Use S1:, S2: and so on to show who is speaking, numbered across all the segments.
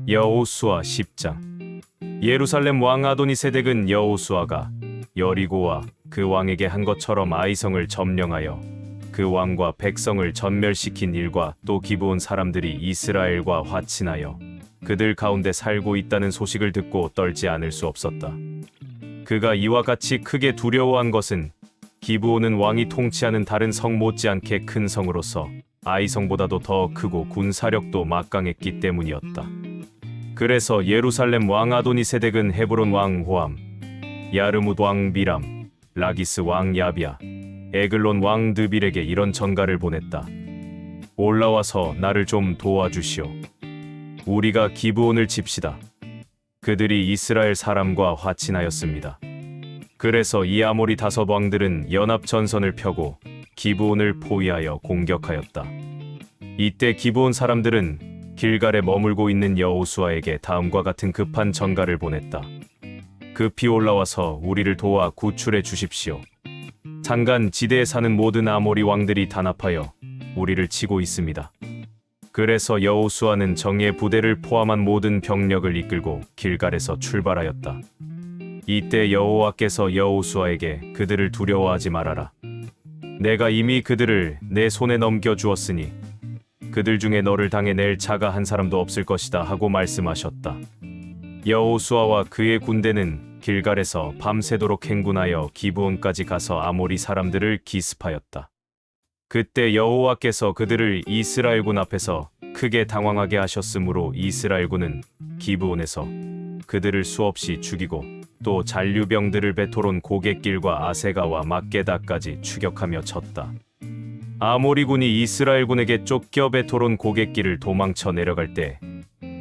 S1: 여호수아 10장. 예루살렘 왕 아도니세덱은 여호수아가 여리고와 그 왕에게 한 것처럼 아이성을 점령하여 그 왕과 백성을 전멸시킨 일과 또 기브온 사람들이 이스라엘과 화친하여 그들 가운데 살고 있다는 소식을 듣고 떨지 않을 수 없었다. 그가 이와 같이 크게 두려워한 것은 기브온은 왕이 통치하는 다른 성 못지않게 큰 성으로서 아이성보다도 더 크고 군사력도 막강했기 때문이었다. 그래서 예루살렘 왕 아도니세덱은 헤브론 왕 호암, 야르뭇 왕 비람, 라기스 왕 야비아, 에글론 왕 드빌에게 이런 전가를 보냈다. 올라와서 나를 좀 도와주시오. 우리가 기브온을 칩시다. 그들이 이스라엘 사람과 화친하였습니다. 그래서 이 아모리 5 왕들은 연합 전선을 펴고 기브온을 포위하여 공격하였다. 이때 기브온 사람들은 길갈에 머물고 있는 여호수아에게 다음과 같은 급한 전가를 보냈다. 급히 올라와서 우리를 도와 구출해 주십시오. 산간 지대에 사는 모든 아모리 왕들이 단합하여 우리를 치고 있습니다. 그래서 여호수아는 정예 부대를 포함한 모든 병력을 이끌고 길갈에서 출발하였다. 이때 여호와께서 여호수아에게 그들을 두려워하지 말아라. 내가 이미 그들을 내 손에 넘겨주었으니 그들 중에 너를 당해낼 자가 한 사람도 없을 것이다 하고 말씀하셨다. 여호수아와 그의 군대는 길갈에서 밤새도록 행군하여 기브온까지 가서 아모리 사람들을 기습하였다. 그때 여호와께서 그들을 이스라엘군 앞에서 크게 당황하게 하셨으므로 이스라엘군은 기브온에서 그들을 수없이 죽이고 또 잔류병들을 베토론 고갯길과 아세가와 막게다까지 추격하며 쳤다. 아모리군이 이스라엘군에게 쫓겨 베토론 고갯길을 도망쳐 내려갈 때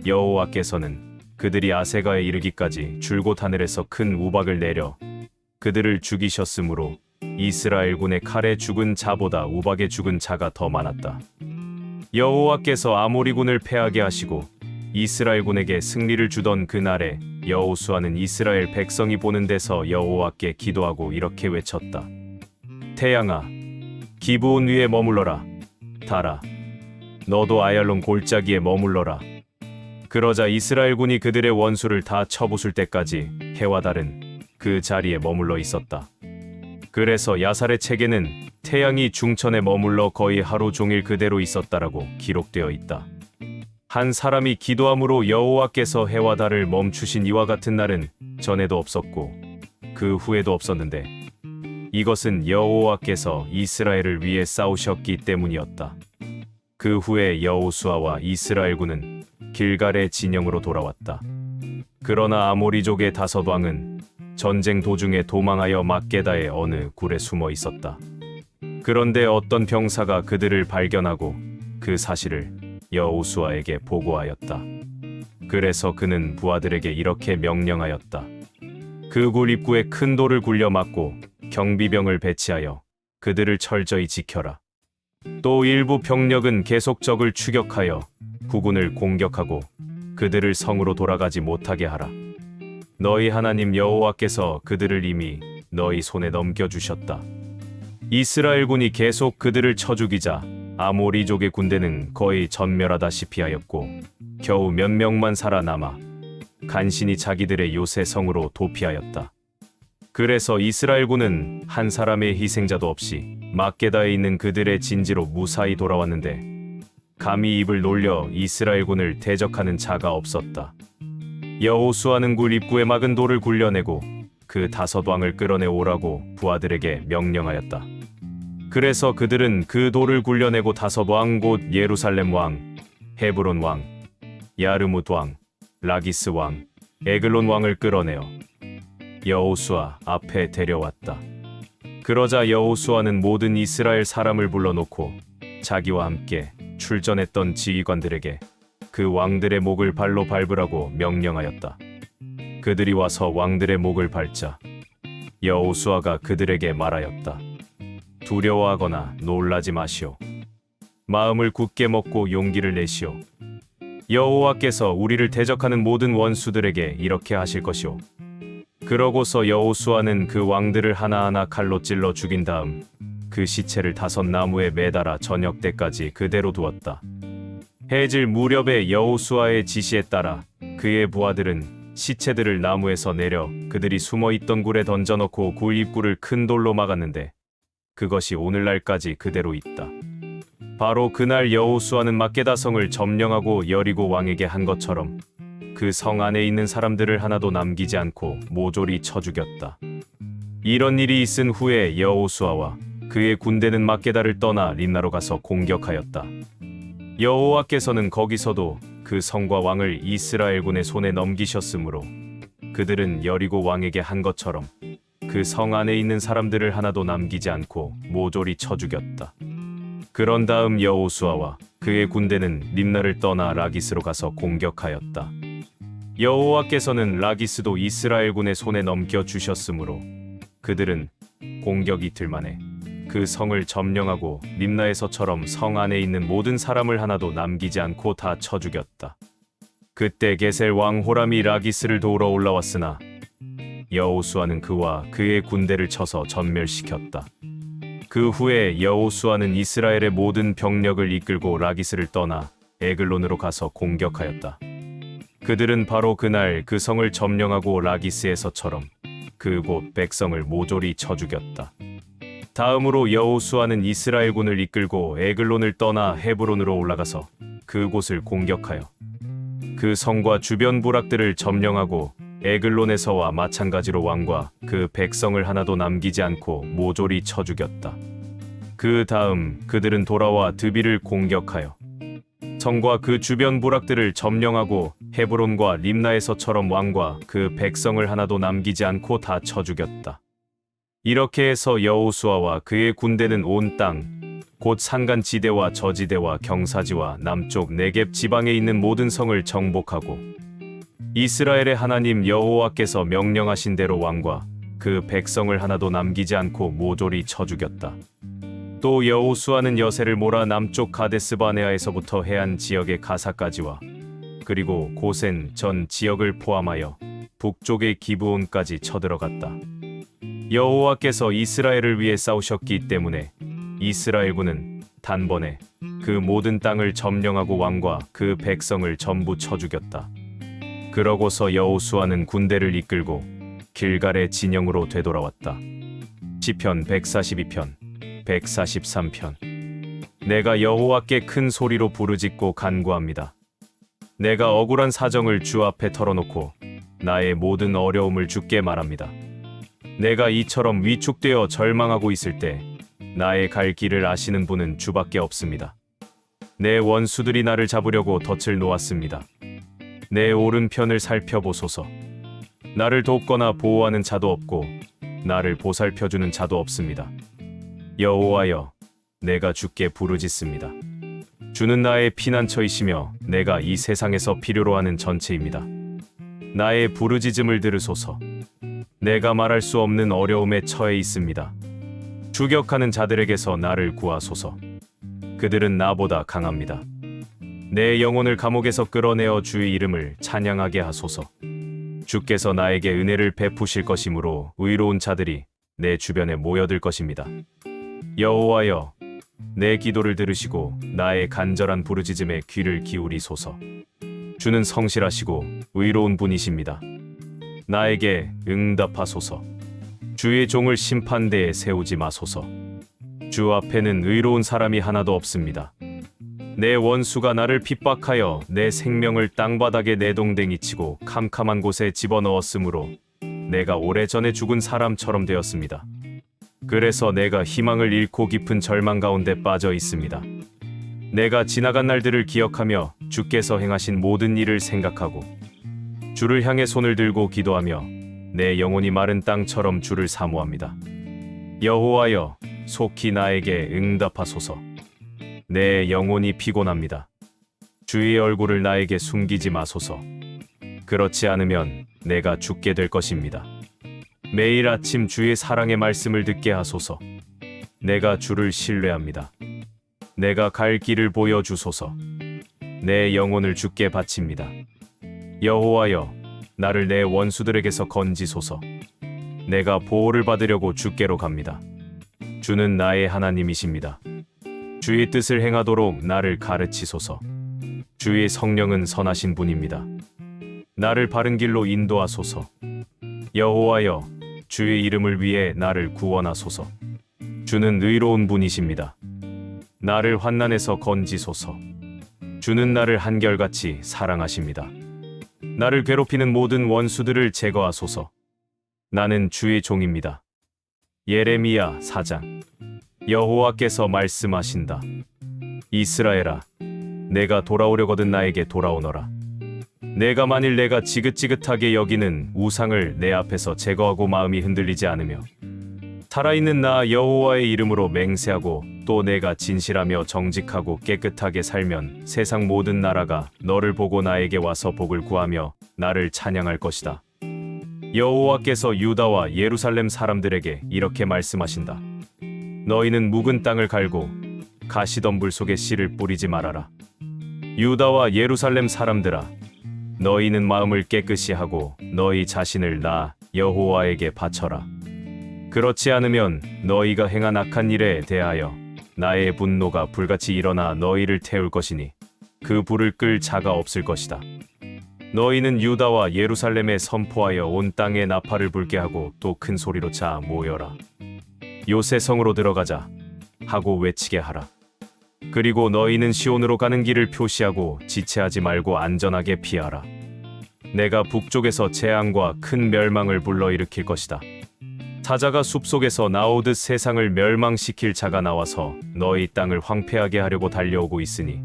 S1: 여호와께서는 그들이 아세가에 이르기까지 줄곧 하늘에서 큰 우박을 내려 그들을 죽이셨으므로 이스라엘군의 칼에 죽은 자보다 우박에 죽은 자가 더 많았다. 여호와께서 아모리군을 패하게 하시고 이스라엘군에게 승리를 주던 그날에 여호수아는 이스라엘 백성이 보는 데서 여호와께 기도하고 이렇게 외쳤다. 태양아, 기브온 위에 머물러라. 달아, 너도 아얄론 골짜기에 머물러라. 그러자 이스라엘군이 그들의 원수를 다 쳐부술 때까지 해와 달은 그 자리에 머물러 있었다. 그래서 야살의 책에는 태양이 중천에 머물러 거의 하루 종일 그대로 있었다라고 기록되어 있다. 한 사람이 기도함으로 여호와께서 해와 달을 멈추신 이와 같은 날은 전에도 없었고 그 후에도 없었는데 이것은 여호와께서 이스라엘을 위해 싸우셨기 때문이었다. 그 후에 여호수아와 이스라엘군은 길갈의 진영으로 돌아왔다. 그러나 아모리족의 5 왕은 전쟁 도중에 도망하여 막게다의 어느 굴에 숨어 있었다. 그런데 어떤 병사가 그들을 발견하고 그 사실을 여호수아에게 보고하였다. 그래서 그는 부하들에게 이렇게 명령하였다. 그 굴 입구에 큰 돌을 굴려 막고 경비병을 배치하여 그들을 철저히 지켜라. 또 일부 병력은 계속 적을 추격하여 후군을 공격하고 그들을 성으로 돌아가지 못하게 하라. 너희 하나님 여호와께서 그들을 이미 너희 손에 넘겨주셨다. 이스라엘군이 계속 그들을 쳐 죽이자 아모리족의 군대는 거의 전멸하다시피 하였고 겨우 몇 명만 살아남아 간신히 자기들의 요새 성으로 도피하였다. 그래서 이스라엘군은 한 사람의 희생자도 없이 막게다에 있는 그들의 진지로 무사히 돌아왔는데 감히 입을 놀려 이스라엘군을 대적하는 자가 없었다. 여호수아는 굴 입구에 막은 돌을 굴려내고 그 5 왕을 끌어내 오라고 부하들에게 명령하였다. 그래서 그들은 그 돌을 굴려내고 5 왕 곧 예루살렘 왕, 헤브론 왕, 야르뭇 왕, 라기스 왕, 에글론 왕을 끌어내어 여호수아 앞에 데려왔다. 그러자 여호수아는 모든 이스라엘 사람을 불러놓고 자기와 함께 출전했던 지휘관들에게 그 왕들의 목을 발로 밟으라고 명령하였다. 그들이 와서 왕들의 목을 밟자 여호수아가 그들에게 말하였다. 두려워하거나 놀라지 마시오. 마음을 굳게 먹고 용기를 내시오. 여호와께서 우리를 대적하는 모든 원수들에게 이렇게 하실 것이오. 그러고서 여호수아는 그 왕들을 하나하나 칼로 찔러 죽인 다음 그 시체를 5나무에 매달아 저녁 때까지 그대로 두었다. 해질 무렵에 여호수아의 지시에 따라 그의 부하들은 시체들을 나무에서 내려 그들이 숨어있던 굴에 던져넣고 굴 입구를 큰 돌로 막았는데 그것이 오늘날까지 그대로 있다. 바로 그날 여호수아는 막게다 성을 점령하고 여리고 왕에게 한 것처럼 그 성 안에 있는 사람들을 하나도 남기지 않고 모조리 쳐 죽였다. 이런 일이 있은 후에 여호수아와 그의 군대는 막게다를 떠나 림나로 가서 공격하였다. 여호와께서는 거기서도 그 성과 왕을 이스라엘군의 손에 넘기셨으므로 그들은 여리고 왕에게 한 것처럼 그 성 안에 있는 사람들을 하나도 남기지 않고 모조리 쳐 죽였다. 그런 다음 여호수아와 그의 군대는 림나를 떠나 라기스로 가서 공격하였다. 여호와께서는 라기스도 이스라엘군의 손에 넘겨 주셨으므로 그들은 공격 이틀 만에 그 성을 점령하고 림나에서처럼 성 안에 있는 모든 사람을 하나도 남기지 않고 다 쳐 죽였다. 그때 게셀 왕 호람이 라기스를 도우러 올라왔으나 여호수아는 그와 그의 군대를 쳐서 전멸시켰다. 그 후에 여호수아는 이스라엘의 모든 병력을 이끌고 라기스를 떠나 에글론으로 가서 공격하였다. 그들은 바로 그날 그 성을 점령하고 라기스에서처럼 그곳 백성을 모조리 쳐 죽였다. 다음으로 여호수아는 이스라엘군을 이끌고 에글론을 떠나 헤브론으로 올라가서 그곳을 공격하여 그 성과 주변 부락들을 점령하고 에글론에서와 마찬가지로 왕과 그 백성을 하나도 남기지 않고 모조리 쳐 죽였다. 그 다음 그들은 돌아와 드비를 공격하여 성과 그 주변 부락들을 점령하고 헤브론과 림나에서처럼 왕과 그 백성을 하나도 남기지 않고 다 쳐 죽였다. 이렇게 해서 여호수아와 그의 군대는 온 땅, 곧 산간지대와 저지대와 경사지와 남쪽 네겝 지방에 있는 모든 성을 정복하고 이스라엘의 하나님 여호와께서 명령하신 대로 왕과 그 백성을 하나도 남기지 않고 모조리 쳐 죽였다. 또 여호수아는 여세를 몰아 남쪽 가데스바네아에서부터 해안 지역의 가사까지와 그리고 고센 전 지역을 포함하여 북쪽의 기브온까지 쳐들어갔다. 여호와께서 이스라엘을 위해 싸우셨기 때문에 이스라엘군은 단번에 그 모든 땅을 점령하고 왕과 그 백성을 전부 쳐 죽였다. 그러고서 여호수아는 군대를 이끌고 길갈의 진영으로 되돌아왔다. 시편 142편, 143편. 내가 여호와께 큰 소리로 부르짖고 간구합니다. 내가 억울한 사정을 주 앞에 털어놓고 나의 모든 어려움을 주께 말합니다. 내가 이처럼 위축되어 절망하고 있을 때 나의 갈 길을 아시는 분은 주밖에 없습니다. 내 원수들이 나를 잡으려고 덫을 놓았습니다. 내 오른편을 살펴보소서. 나를 돕거나 보호하는 자도 없고 나를 보살펴주는 자도 없습니다. 여호와여, 내가 주께 부르짖습니다. 주는 나의 피난처이시며 내가 이 세상에서 필요로 하는 전체입니다. 나의 부르짖음을 들으소서. 내가 말할 수 없는 어려움에 처해 있습니다. 추격하는 자들에게서 나를 구하소서. 그들은 나보다 강합니다. 내 영혼을 감옥에서 끌어내어 주의 이름을 찬양하게 하소서. 주께서 나에게 은혜를 베푸실 것이므로 의로운 자들이 내 주변에 모여들 것입니다. 여호와여, 내 기도를 들으시고 나의 간절한 부르짖음에 귀를 기울이소서. 주는 성실하시고 의로운 분이십니다. 나에게 응답하소서. 주의 종을 심판대에 세우지 마소서. 주 앞에는 의로운 사람이 하나도 없습니다. 내 원수가 나를 핍박하여 내 생명을 땅바닥에 내동댕이 치고 캄캄한 곳에 집어넣었으므로 내가 오래전에 죽은 사람처럼 되었습니다. 그래서 내가 희망을 잃고 깊은 절망 가운데 빠져 있습니다. 내가 지나간 날들을 기억하며 주께서 행하신 모든 일을 생각하고 주를 향해 손을 들고 기도하며 내 영혼이 마른 땅처럼 주를 사모합니다. 여호와여, 속히 나에게 응답하소서. 내 영혼이 피곤합니다. 주의 얼굴을 나에게 숨기지 마소서. 그렇지 않으면 내가 죽게 될 것입니다. 매일 아침 주의 사랑의 말씀을 듣게 하소서. 내가 주를 신뢰합니다. 내가 갈 길을 보여주소서. 내 영혼을 주께 바칩니다. 여호와여, 나를 내 원수들에게서 건지소서. 내가 보호를 받으려고 주께로 갑니다. 주는 나의 하나님이십니다. 주의 뜻을 행하도록 나를 가르치소서. 주의 성령은 선하신 분입니다. 나를 바른 길로 인도하소서. 여호와여, 주의 이름을 위해 나를 구원하소서. 주는 의로운 분이십니다. 나를 환난에서 건지소서. 주는 나를 한결같이 사랑하십니다. 나를 괴롭히는 모든 원수들을 제거하소서. 나는 주의 종입니다. 예레미야 4장. 여호와께서 말씀하신다. 이스라엘아, 내가 돌아오려거든 나에게 돌아오너라. 내가 지긋지긋하게 여기는 우상을 내 앞에서 제거하고 마음이 흔들리지 않으며 살아있는 나 여호와의 이름으로 맹세하고 또 내가 진실하며 정직하고 깨끗하게 살면 세상 모든 나라가 너를 보고 나에게 와서 복을 구하며 나를 찬양할 것이다. 여호와께서 유다와 예루살렘 사람들에게 이렇게 말씀하신다. 너희는 묵은 땅을 갈고 가시덤불 속에 씨를 뿌리지 말아라. 유다와 예루살렘 사람들아, 너희는 마음을 깨끗이 하고 너희 자신을 나 여호와에게 바쳐라. 그렇지 않으면 너희가 행한 악한 일에 대하여 나의 분노가 불같이 일어나 너희를 태울 것이니 그 불을 끌 자가 없을 것이다. 너희는 유다와 예루살렘에 선포하여 온 땅에 나팔을 불게 하고 또 큰 소리로 자 모여라. 요새 성으로 들어가자 하고 외치게 하라. 그리고 너희는 시온으로 가는 길을 표시하고 지체하지 말고 안전하게 피하라. 내가 북쪽에서 재앙과 큰 멸망을 불러일으킬 것이다. 사자가 숲속에서 나오듯 세상을 멸망시킬 자가 나와서 너희 땅을 황폐하게 하려고 달려오고 있으니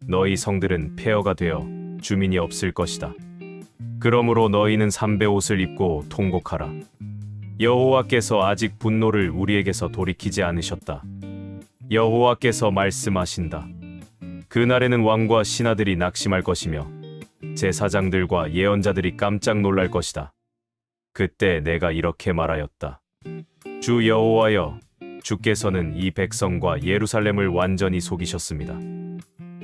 S1: 너희 성들은 폐허가 되어 주민이 없을 것이다. 그러므로 너희는 삼배 옷을 입고 통곡하라. 여호와께서 아직 분노를 우리에게서 돌이키지 않으셨다. 여호와께서 말씀하신다. 그날에는 왕과 신하들이 낙심할 것이며 제사장들과 예언자들이 깜짝 놀랄 것이다. 그때 내가 이렇게 말하였다. 주 여호와여, 주께서는 이 백성과 예루살렘을 완전히 속이셨습니다.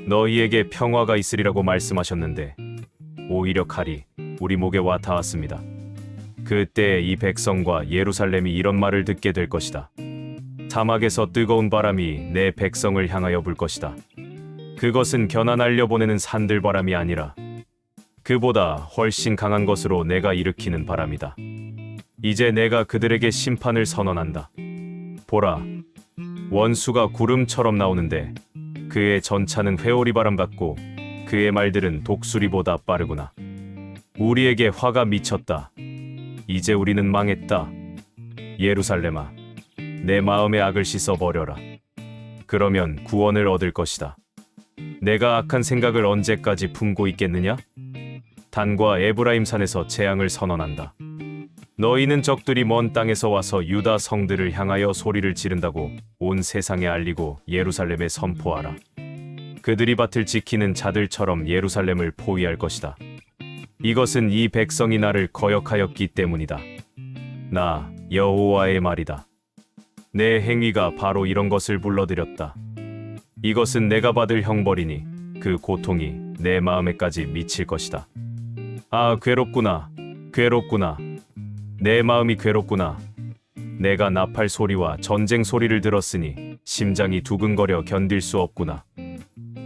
S1: 너희에게 평화가 있으리라고 말씀하셨는데 오히려 칼이 우리 목에 와 닿았습니다. 그때 이 백성과 예루살렘이 이런 말을 듣게 될 것이다. 사막에서 뜨거운 바람이 내 백성을 향하여 불 것이다. 그것은 겨나 날려보내는 산들바람이 아니라 그보다 훨씬 강한 것으로 내가 일으키는 바람이다. 이제 내가 그들에게 심판을 선언한다. 보라, 원수가 구름처럼 나오는데 그의 전차는 회오리 바람 같고 그의 말들은 독수리보다 빠르구나. 우리에게 화가 미쳤다. 이제 우리는 망했다. 예루살렘아, 내 마음의 악을 씻어버려라. 그러면 구원을 얻을 것이다. 내가 악한 생각을 언제까지 품고 있겠느냐? 단과 에브라임 산에서 재앙을 선언한다. 너희는 적들이 먼 땅에서 와서 유다 성들을 향하여 소리를 지른다고 온 세상에 알리고 예루살렘에 선포하라. 그들이 밭을 지키는 자들처럼 예루살렘을 포위할 것이다. 이것은 이 백성이 나를 거역하였기 때문이다. 나 여호와의 말이다. 내 행위가 바로 이런 것을 불러들였다. 이것은 내가 받을 형벌이니 그 고통이 내 마음에까지 미칠 것이다. 아, 괴롭구나, 괴롭구나. 내 마음이 괴롭구나. 내가 나팔 소리와 전쟁 소리를 들었으니 심장이 두근거려 견딜 수 없구나.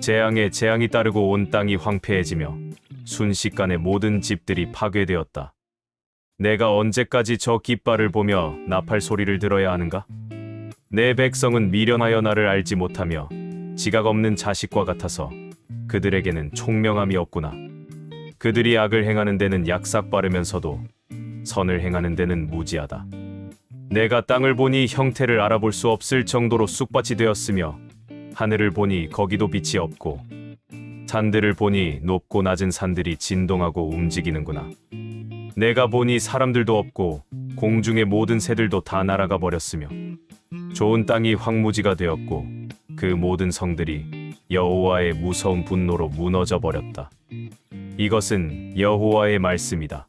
S1: 재앙에 재앙이 따르고 온 땅이 황폐해지며 순식간에 모든 집들이 파괴되었다. 내가 언제까지 저 깃발을 보며 나팔 소리를 들어야 하는가? 내 백성은 미련하여 나를 알지 못하며 지각 없는 자식과 같아서 그들에게는 총명함이 없구나. 그들이 악을 행하는 데는 약삭 빠르면서도 선을 행하는 데는 무지하다. 내가 땅을 보니 형태를 알아볼 수 없을 정도로 쑥밭이 되었으며 하늘을 보니 거기도 빛이 없고 산들을 보니 높고 낮은 산들이 진동하고 움직이는구나. 내가 보니 사람들도 없고 공중의 모든 새들도 다 날아가 버렸으며 좋은 땅이 황무지가 되었고 그 모든 성들이 여호와의 무서운 분노로 무너져 버렸다. 이것은 여호와의 말씀이다.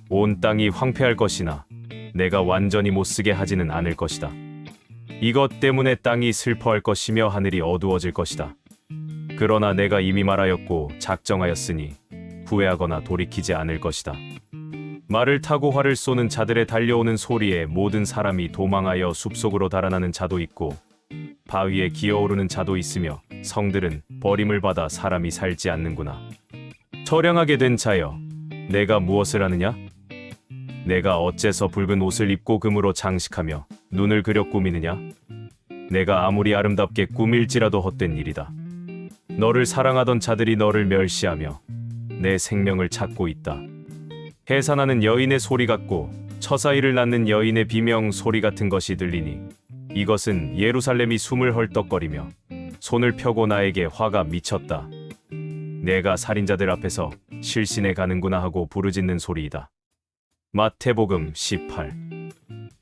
S1: 온 땅이 황폐할 것이나 내가 완전히 못쓰게 하지는 않을 것이다. 이것 때문에 땅이 슬퍼할 것이며 하늘이 어두워질 것이다. 그러나 내가 이미 말하였고 작정하였으니 후회하거나 돌이키지 않을 것이다. 말을 타고 활을 쏘는 자들의 달려오는 소리에 모든 사람이 도망하여 숲속으로 달아나는 자도 있고 바위에 기어오르는 자도 있으며 성들은 버림을 받아 사람이 살지 않는구나. 처량하게 된 자여, 내가 무엇을 하느냐? 내가 어째서 붉은 옷을 입고 금으로 장식하며 눈을 그려 꾸미느냐? 내가 아무리 아름답게 꾸밀지라도 헛된 일이다. 너를 사랑하던 자들이 너를 멸시하며 내 생명을 찾고 있다. 해산하는 여인의 소리 같고 처사이를 낳는 여인의 비명 소리 같은 것이 들리니 이것은 예루살렘이 숨을 헐떡거리며 손을 펴고 나에게 화가 미쳤다. 내가 살인자들 앞에서 실신해 가는구나 하고 부르짖는 소리이다. 마태복음 18.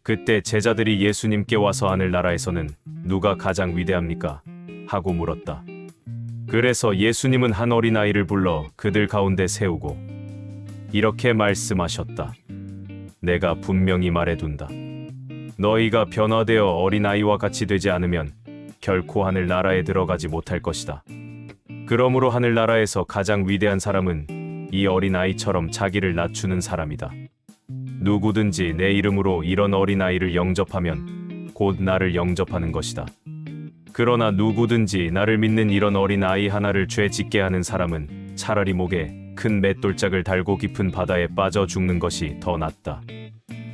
S1: 그때 제자들이 예수님께 와서 하늘나라에서는 누가 가장 위대합니까? 하고 물었다. 그래서 예수님은 한 어린아이를 불러 그들 가운데 세우고 이렇게 말씀하셨다. 내가 분명히 말해둔다. 너희가 변화되어 어린아이와 같이 되지 않으면 결코 하늘나라에 들어가지 못할 것이다. 그러므로 하늘나라에서 가장 위대한 사람은 이 어린아이처럼 자기를 낮추는 사람이다. 누구든지 내 이름으로 이런 어린아이를 영접하면 곧 나를 영접하는 것이다. 그러나 누구든지 나를 믿는 이런 어린아이 하나를 죄 짓게 하는 사람은 차라리 목에 큰 맷돌짝을 달고 깊은 바다에 빠져 죽는 것이 더 낫다.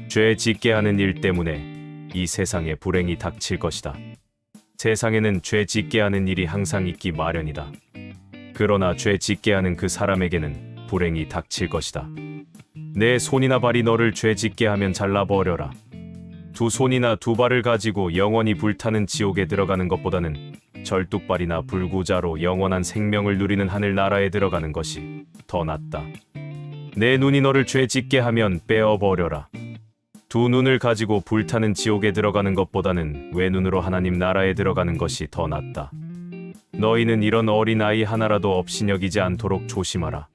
S1: 죄 짓게 하는 일 때문에 이 세상에 불행이 닥칠 것이다. 세상에는 죄 짓게 하는 일이 항상 있기 마련이다. 그러나 죄 짓게 하는 그 사람에게는 불행이 닥칠 것이다. 내 손이나 발이 너를 죄 짓게 하면 잘라버려라. 두 손이나 두 발을 가지고 영원히 불타는 지옥에 들어가는 것보다는 절뚝발이나 불구자로 영원한 생명을 누리는 하늘나라에 들어가는 것이 더 낫다. 내 눈이 너를 죄 짓게 하면 빼어버려라. 두 눈을 가지고 불타는 지옥에 들어가는 것보다는 외눈으로 하나님 나라에 들어가는 것이 더 낫다. 너희는 이런 어린아이 하나라도 업신여기지 않도록 조심하라.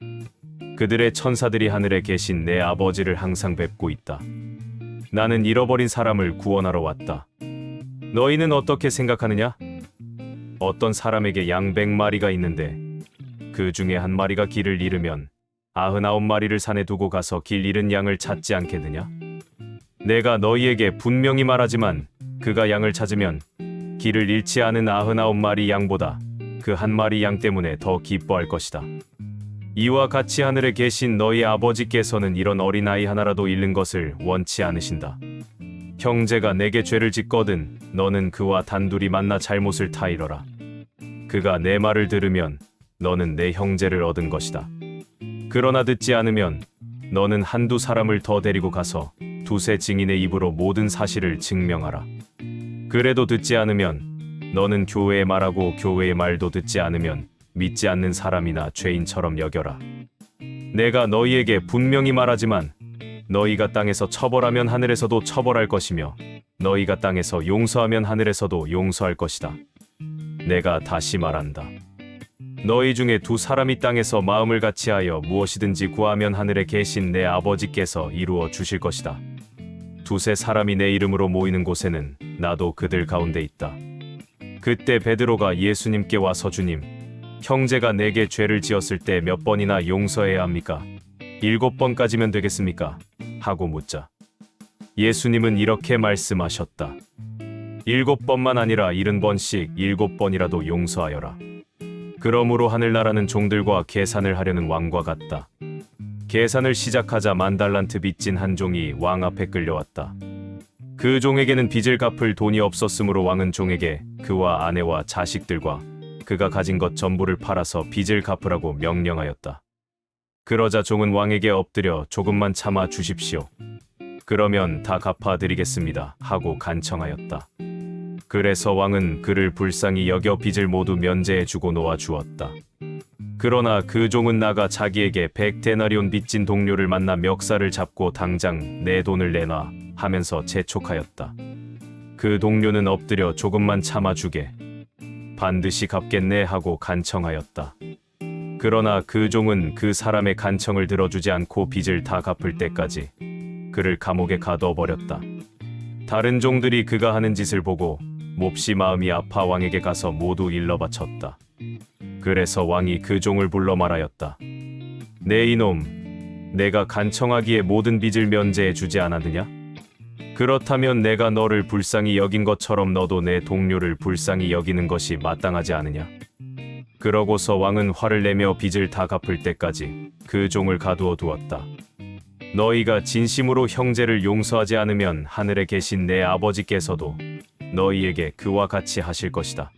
S1: 그들의 천사들이 하늘에 계신 내 아버지를 항상 뵙고 있다. 나는 잃어버린 사람을 구원하러 왔다. 너희는 어떻게 생각하느냐? 어떤 사람에게 양 100마리가 있는데 그 중에 한 마리가 길을 잃으면 99마리를 산에 두고 가서 길 잃은 양을 찾지 않겠느냐? 내가 너희에게 분명히 말하지만 그가 양을 찾으면 길을 잃지 않은 99마리 양보다 그 한 마리 양 때문에 더 기뻐할 것이다. 이와 같이 하늘에 계신 너희 아버지께서는 이런 어린아이 하나라도 잃는 것을 원치 않으신다. 형제가 내게 죄를 짓거든 너는 그와 단둘이 만나 잘못을 타이러라. 그가 내 말을 들으면 너는 내 형제를 얻은 것이다. 그러나 듣지 않으면 너는 한두 사람을 더 데리고 가서 두세 증인의 입으로 모든 사실을 증명하라. 그래도 듣지 않으면 너는 교회에 말하고 교회의 말도 듣지 않으면 믿지 않는 사람이나 죄인처럼 여겨라. 내가 너희에게 분명히 말하지만 너희가 땅에서 처벌하면 하늘에서도 처벌할 것이며 너희가 땅에서 용서하면 하늘에서도 용서할 것이다. 내가 다시 말한다. 너희 중에 두 사람이 땅에서 마음을 같이하여 무엇이든지 구하면 하늘에 계신 내 아버지께서 이루어 주실 것이다. 두세 사람이 내 이름으로 모이는 곳에는 나도 그들 가운데 있다. 그때 베드로가 예수님께 와서 주님, 형제가 내게 죄를 지었을 때 몇 번이나 용서해야 합니까? 7번까지면 되겠습니까? 하고 묻자. 예수님은 이렇게 말씀하셨다. 7번만 아니라 70번씩 7번이라도 용서하여라. 그러므로 하늘나라는 종들과 계산을 하려는 왕과 같다. 계산을 시작하자 10,000달란트 빚진 한 종이 왕 앞에 끌려왔다. 그 종에게는 빚을 갚을 돈이 없었으므로 왕은 종에게 그와 아내와 자식들과 그가 가진 것 전부를 팔아서 빚을 갚으라고 명령하였다. 그러자 종은 왕에게 엎드려 조금만 참아 주십시오. 그러면 다 갚아드리겠습니다. 하고 간청하였다. 그래서 왕은 그를 불쌍히 여겨 빚을 모두 면제해주고 놓아주었다. 그러나 그 종은 나가 자기에게 100데나리온 빚진 동료를 만나 멱살을 잡고 당장 내 돈을 내놔 하면서 재촉하였다. 그 동료는 엎드려 조금만 참아주게. 반드시 갚겠네 하고 간청하였다. 그러나 그 종은 그 사람의 간청을 들어주지 않고 빚을 다 갚을 때까지 그를 감옥에 가둬버렸다. 다른 종들이 그가 하는 짓을 보고 몹시 마음이 아파 왕에게 가서 모두 일러 바쳤다. 그래서 왕이 그 종을 불러 말하였다. 내 이놈, 내가 간청하기에 모든 빚을 면제해 주지 않았느냐? 그렇다면 내가 너를 불쌍히 여긴 것처럼 너도 내 동료를 불쌍히 여기는 것이 마땅하지 않으냐? 그러고서 왕은 화를 내며 빚을 다 갚을 때까지 그 종을 가두어 두었다. 너희가 진심으로 형제를 용서하지 않으면 하늘에 계신 내 아버지께서도 너희에게 그와 같이 하실 것이다.